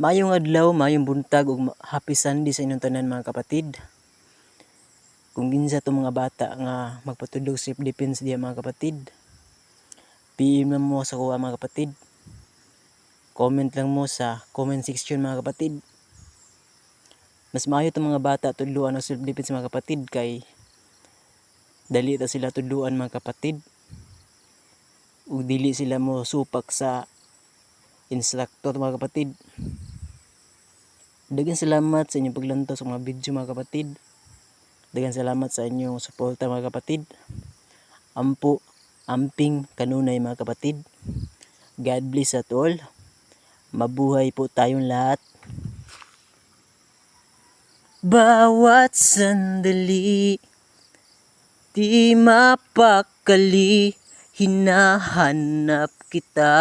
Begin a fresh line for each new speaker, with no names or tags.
Maayong adlaw, maayong buntag ug happy Sunday sa inyong tanan mga kapatid. Kung ginsa to mga bata nga magpatudlog self defense diya mga kapatid, PM lang mo sa kuha mga kapatid. Comment lang mo sa comment section mga kapatid. Mas maayo to mga bata tudluan ng self defense mga kapatid kay dali ta sila tudluan mga kapatid. Ug dili sila mo supak sa instructor mga kapatid. Daghang salamat sa inyong paglantaw sa mga video mga kapatid. Daghang salamat sa inyong suporta mga kapatid. Ampo, amping kanunay mga kapatid. God bless at all. Mabuhay po tayong lahat. Bawat sandali, di mapakali, hinahanap kita.